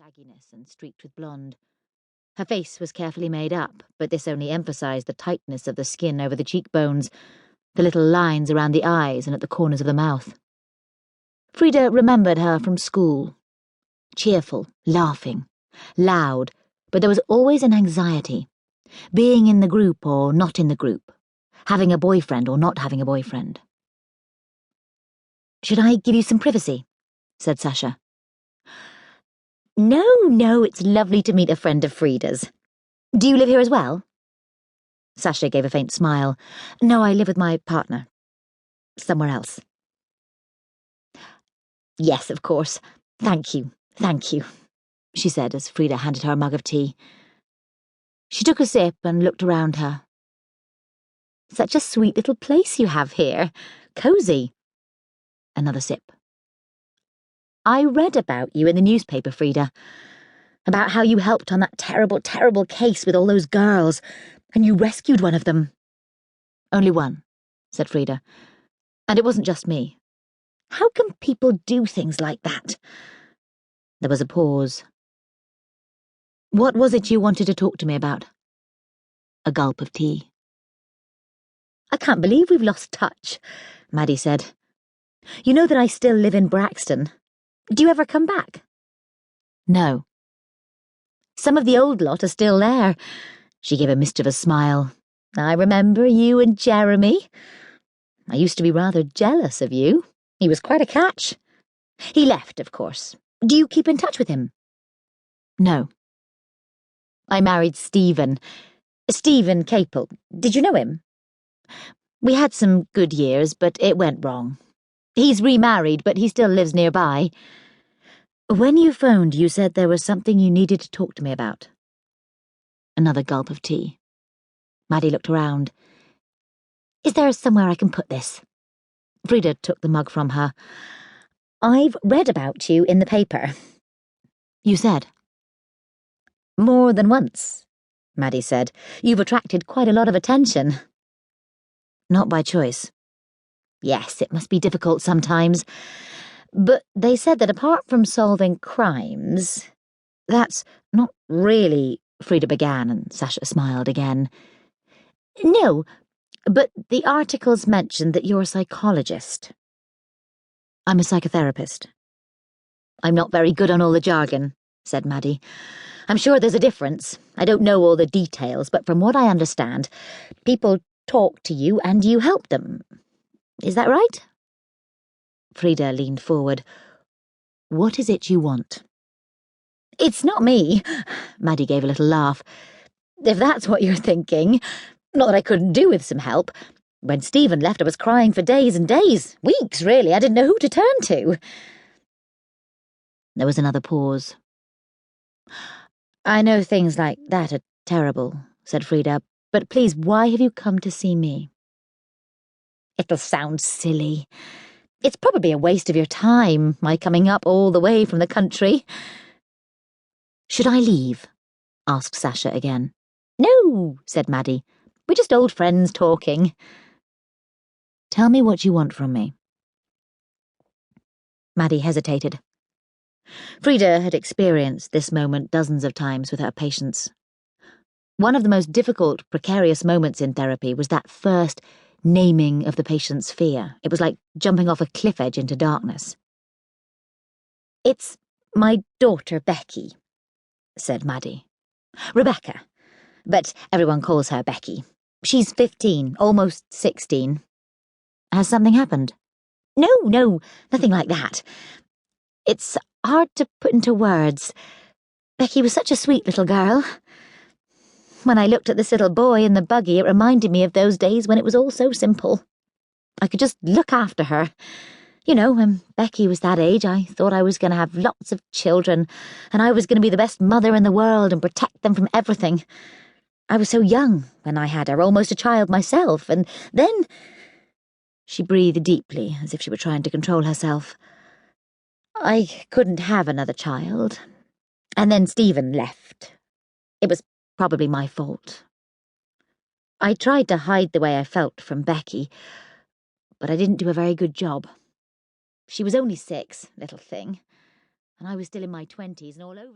shagginess and streaked with blonde. Her face was carefully made up, but this only emphasized the tightness of the skin over the cheekbones, the little lines around the eyes and at the corners of the mouth. Frieda remembered her from school. Cheerful, laughing, loud, but there was always an anxiety. Being in the group or not in the group. Having a boyfriend or not having a boyfriend. "Should I give you some privacy?" said Sasha. No, it's lovely to meet a friend of Frieda's. Do you live here as well?" Sasha gave a faint smile. "No, I live with my partner. Somewhere else." "Yes, of course. Thank you, she said as Frieda handed her a mug of tea. She took a sip and looked around her. "Such a sweet little place you have here. Cosy." Another sip. "I read about you in the newspaper, Frieda. About how you helped on that terrible case with all those girls, and you rescued one of them." "Only one," said Frieda. "And it wasn't just me." "How can people do things like that?" There was a pause. "What was it you wanted to talk to me about?" A gulp of tea. "I can't believe we've lost touch," Maddie said. "You know that I still live in Braxton. Do you ever come back?" "No." "Some of the old lot are still there." She gave a mischievous smile. "I remember you and Jeremy. I used to be rather jealous of you. He was quite a catch. He left, of course. Do you keep in touch with him?" "No." "I married Stephen Capel. Did you know him?" "We had some good years, but it went wrong. He's remarried, but he still lives nearby. When you phoned, you said there was something you needed to talk to me about." Another gulp of tea. Maddie looked around. "Is there somewhere I can put this?" Frieda took the mug from her. "I've read about you in the paper." "You said?" "More than once," Maddie said. "You've attracted quite a lot of attention." "Not by choice." "Yes, it must be difficult sometimes. But they said that apart from solving crimes, that's not really," Frieda began, and Sasha smiled again. "No, but the articles mentioned that you're a psychologist." "I'm a psychotherapist." "I'm not very good on all the jargon," said Maddie. "I'm sure there's a difference. I don't know all the details, but from what I understand, people talk to you and you help them. Is that right?" Frieda leaned forward. "What is it you want?" "It's not me," Maddie gave a little laugh. "If that's what you're thinking. Not that I couldn't do with some help. When Stephen left, I was crying for days and days, weeks, really. I didn't know who to turn to." There was another pause. "I know things like that are terrible," said Frieda, "but please, why have you come to see me?" "It'll sound silly. It's probably a waste of your time, my coming up all the way from the country." "Should I leave?" asked Sasha again. "No," said Maddie. "We're just old friends talking." "Tell me what you want from me." Maddie hesitated. Frieda had experienced this moment dozens of times with her patients. One of the most difficult, precarious moments in therapy was that first naming of the patient's fear. It was like jumping off a cliff edge into darkness. "It's my daughter Becky," said Maddie. "Rebecca, but everyone calls her Becky. She's 15, almost 16. Has something happened?" No, nothing like that. It's hard to put into words. Becky was such a sweet little girl. When I looked at this little boy in the buggy, it reminded me of those days when it was all so simple. I could just look after her. You know, when Becky was that age, I thought I was going to have lots of children, and I was going to be the best mother in the world and protect them from everything. I was so young when I had her, almost a child myself, and then—" She breathed deeply, as if she were trying to control herself. "I couldn't have another child. And then Stephen left. It was probably my fault. I tried to hide the way I felt from Becky, but I didn't do a very good job. She was only 6, little thing, and I was still in my 20s and all over.